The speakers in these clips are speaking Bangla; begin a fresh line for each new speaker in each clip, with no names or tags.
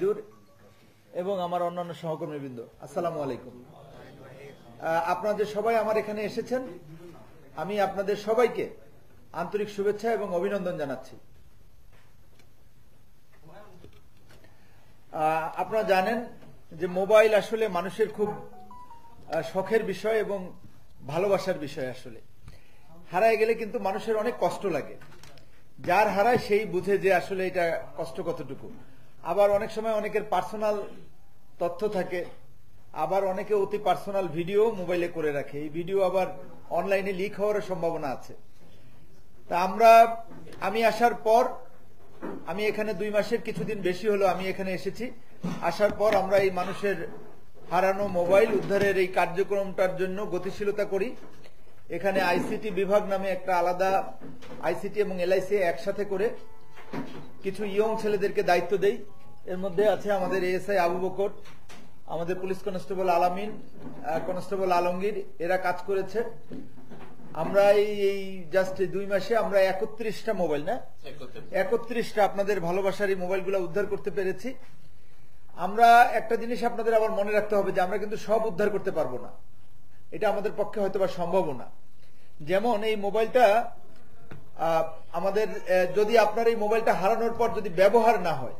মঞ্জুর এবং আমার অন্যান্য সহকর্মীবৃন্দ, আসসালামু আলাইকুম। আপনাদের সবাই আমার এখানে এসেছেন, আমি আপনাদের সবাইকে আন্তরিক শুভেচ্ছা এবং অভিনন্দন জানাচ্ছি। আপনারা জানেন যে মোবাইল আসলে মানুষের খুব শখের বিষয় এবং ভালোবাসার বিষয়। আসলে হারায় গেলে কিন্তু মানুষের অনেক কষ্ট লাগে। যার হারায় সেই বুঝে যে আসলে এটা কষ্ট কতটুকু। আবার অনেক সময় অনেকের পার্সোনাল তথ্য থাকে, আবার অনেকে অতি পার্সোনাল ভিডিও মোবাইলে করে রাখে। এই ভিডিও আবার অনলাইনে লিক হওয়ার সম্ভাবনা আছে। তা আমি আসার পর, আমি এখানে 2 মাসের কিছুদিন বেশি হলো আমি এখানে এসেছি। আসার পর আমরা এই মানুষের হারানো মোবাইল উদ্ধারের এই কার্যক্রমটার জন্য গতিশীলতা করি। এখানে আইসিটি বিভাগ নামে একটা আলাদা, আইসিটি এবং এলআইসি একসাথে করে কিছু ইয়ং ছেলেদেরকে দায়িত্ব দেই। এর মধ্যে আছে আমাদের এএসআই আবু বকর, আমাদের পুলিশ কনস্টেবল আলামিন, কনস্টেবল আলমগীর, এরা কাজ করেছে। আমরা এই জাস্ট 2 মাসে আমরা 31টা মোবাইল, না 31টা আপনাদের ভালোবাসার এই মোবাইলগুলো উদ্ধার করতে পেরেছি। আমরা একটা জিনিস আপনাদের আবার মনে রাখতে হবে যে আমরা কিন্তু সব উদ্ধার করতে পারবো না, এটা আমাদের পক্ষে হয়তো বা সম্ভব না। যেমন এই মোবাইলটা আমাদের, যদি আপনার এই মোবাইলটা হারানোর পর যদি ব্যবহার না হয়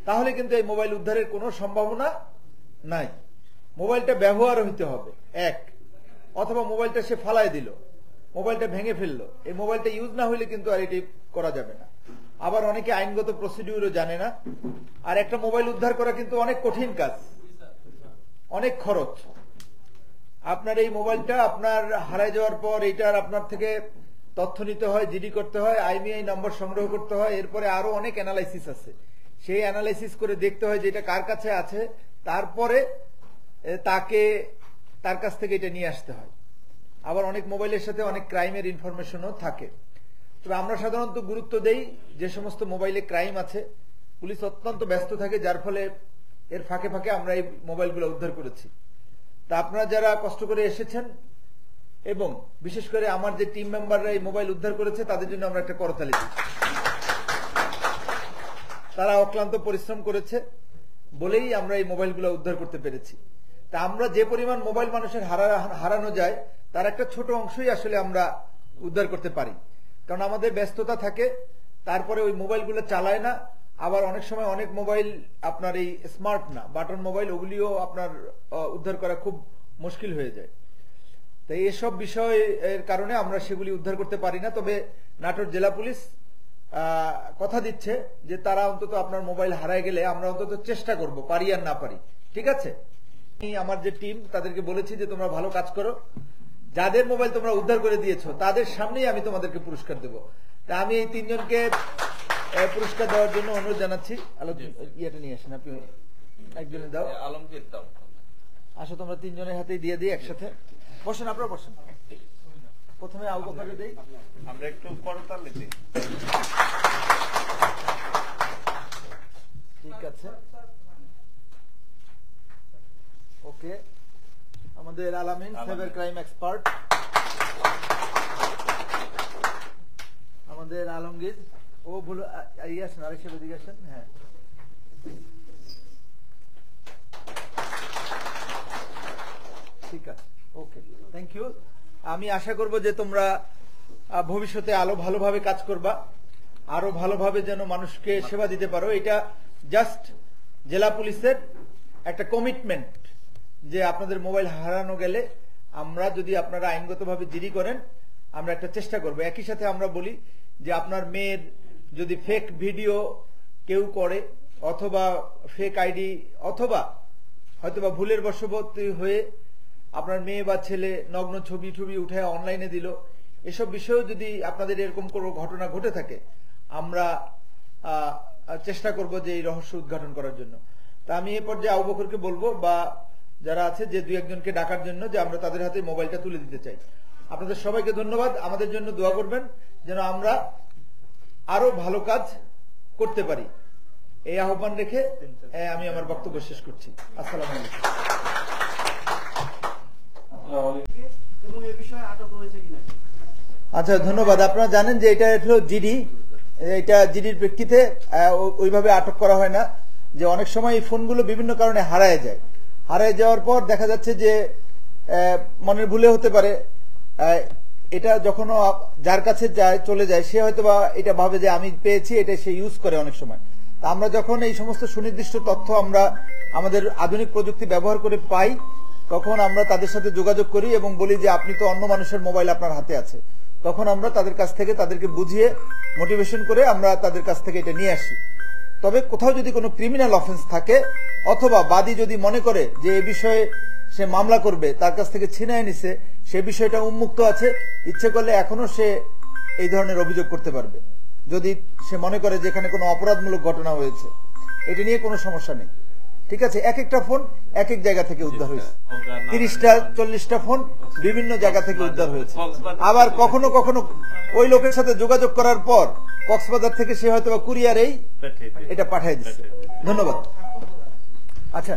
তাহলে কিন্তু এই মোবাইল উদ্ধারের কোনো সম্ভাবনা নাই। মোবাইলটা ব্যবহার হইতে হবে, এক, অথবা মোবাইলটা সে ফালায় দিল, মোবাইলটা ভেঙে ফেললো, এই মোবাইলটা ইউজ না হইলে কিন্তু আর এটি করা যাবে না। আবার অনেকে আইনগত প্রসিডিউরও জানে না। আর একটা মোবাইল উদ্ধার করা কিন্তু অনেক কঠিন কাজ, অনেক খরচ। আপনার এই মোবাইলটা আপনার হারায় যাওয়ার পর এইটার আপনার থেকে তথ্য নিতে হয়, জিডি করতে হয়, আইএমইআই নম্বর সংগ্রহ করতে হয়, এরপরে আরো অনেক অ্যানালাইসিস আছে। সেই অ্যানালাইসিস করে দেখতে হয় যে এটা কার কাছে আছে, তারপরে তার কাছ থেকে এটা নিয়ে আসতে হয়। আবার অনেক মোবাইলের সাথে অনেক ক্রাইমের ইনফরমেশনও থাকে। তবে আমরা সাধারণত গুরুত্ব দেই যে সমস্ত মোবাইলে ক্রাইম আছে। পুলিশ অত্যন্ত ব্যস্ত থাকে, যার ফলে এর ফাঁকে ফাঁকে আমরা এই মোবাইলগুলো উদ্ধার করেছি। তা আপনারা যারা কষ্ট করে এসেছেন এবং বিশেষ করে আমার যে টিম মেম্বাররা এই মোবাইল উদ্ধার করেছে তাদের জন্য আমরা একটা করতালি দিই। তারা অক্লান্ত পরিশ্রম করেছে বলেই আমরা এই মোবাইলগুলো উদ্ধার করতে পেরেছি। তা আমরা যে পরিমাণ মোবাইল মানুষের হারানো যায় তার একটা ছোট অংশই আসলে আমরা উদ্ধার করতে পারি, কারণ আমাদের ব্যস্ততা থাকে, তারপরে ওই মোবাইলগুলো চালায় না। আবার অনেক সময় অনেক মোবাইল আপনার এই স্মার্ট না, বাটন মোবাইল, ওগুলিও আপনার উদ্ধার করা খুব মুশকিল হয়ে যায়। তাই এসব বিষয়ের কারণে আমরা সেগুলি উদ্ধার করতে পারি না। তবে নাটোর জেলা পুলিশ কথা দিচ্ছে যে তারা অন্তত আপনার মোবাইল হারায় গেলে আমরা অন্তত চেষ্টা করব, পারি আর না পারি। ঠিক আছে, আমার যে টিম তাদেরকে বলেছি যে তোমরা ভালো কাজ করো, যাদের মোবাইল তোমরা উদ্ধার করে দিয়েছো তাদের সামনেই আমি তোমাদেরকে পুরস্কার দেব। তা আমি এই 3 জনকে পুরস্কার দেওয়ার জন্য অনুরোধ জানাচ্ছি। ইয়েটা নিয়ে আসেন, আপনি একজনে দাও, আলমগীর দাও। আসো তোমরা 3 জনের হাতেই দিয়ে দিই একসাথে। বসেন, আপনারা বসেন। প্রথমে আবু বকরকে দেই, আমরা একটু করতালি দিই। ঠিক আছে, ওকে। আমাদের আলামিন, সাইবার ক্রাইম এক্সপার্ট। আমাদের আলমগীর, ও ভুল আসেন, আরেক সাথে দিকে আসেন। হ্যাঁ, ঠিক আছে, ওকে, থ্যাংক ইউ। আমি আশা করব যে তোমরা ভবিষ্যতে আরো ভালোভাবে কাজ করবা, আরো ভালোভাবে যেন মানুষকে সেবা দিতে পারো। এটা জাস্ট জেলা পুলিশের একটা কমিটমেন্ট যে আপনাদের মোবাইল হারানো গেলে আমরা, যদি আপনারা আইনগতভাবে জিডি করেন, আমরা একটা চেষ্টা করব। একই সাথে আমরা বলি যে আপনার মেয়ের যদি ফেক ভিডিও কেউ করে, অথবা ফেক আইডি, অথবা হয়তোবা ভুলের বশবর্তী হয়ে আপনার মেয়ে বা ছেলে নগ্ন ছবি উঠে অনলাইনে দিল, এসব বিষয়েও যদি আপনাদের এরকম কোনো ঘটনা ঘটে থাকে, আমরা চেষ্টা করব যে এই রহস্য উদ্ঘাটন করার জন্য। তা আমি এ পর্যায়ে আবু বকরকে বলবো, বা যারা আছে যে 2-1 জনকে ডাকার জন্য, যে আমরা তাদের হাতে মোবাইলটা তুলে দিতে চাই। আপনাদের সবাইকে ধন্যবাদ। আমাদের জন্য দোয়া করবেন যেন আমরা আরো ভালো কাজ করতে পারি। এই আহ্বান রেখে আমি আমার বক্তব্য শেষ করছি। আসসালামু আলাইকুম। আচ্ছা, ধন্যবাদ। আপনারা জানেন যে এটা হলো জিডি, এটা জিডির প্রেক্ষিতে ওইভাবে আটক করা হয় না। যে অনেক সময় এই ফোনগুলো বিভিন্ন কারণে হারায় যায়। হারায় যাওয়ার পর দেখা যাচ্ছে যে মনের ভুলে হতে পারে এটা যখন যার কাছে যায় চলে যায় সে হয়তো বা এটা ভাবে যে আমি পেয়েছি, এটা সে ইউজ করে অনেক সময়। তা আমরা যখন এই সমস্ত সুনির্দিষ্ট তথ্য আমরা আমাদের আধুনিক প্রযুক্তি ব্যবহার করে পাই, তখন আমরা তাদের সাথে যোগাযোগ করি এবং বলি যে আপনি তো অন্য মানুষের মোবাইল আপনার হাতে আছে। তখন আমরা তাদের কাছ থেকে তাদেরকে বুঝিয়ে মোটিভেশন করে আমরা তাদের কাছ থেকে এটা নিয়ে আসি। তবে কোথাও যদি কোনো ক্রিমিনাল অফেন্স থাকে অথবা বাদী যদি মনে করে যে এ বিষয়ে সে মামলা করবে, তার কাছ থেকে ছিনায় নিছে, সে বিষয়টা উন্মুক্ত আছে, ইচ্ছে করলে এখনো সে এই ধরনের অভিযোগ করতে পারবে যদি সে মনে করে যে এখানে কোনো অপরাধমূলক ঘটনা হয়েছে। এটা নিয়ে কোনো সমস্যা নেই। ঠিক আছে, এক একটা ফোন এক এক জায়গা থেকে উদ্ধার হয়েছে, 30টা 40টা ফোন বিভিন্ন জায়গা থেকে উদ্ধার হয়েছে। আবার কখনো কখনো ওই লোকের সাথে যোগাযোগ করার পর কক্সবাজার থেকে সে হয়তো কুরিয়ারেই এটা পাঠিয়ে দিচ্ছে। ধন্যবাদ। আচ্ছা।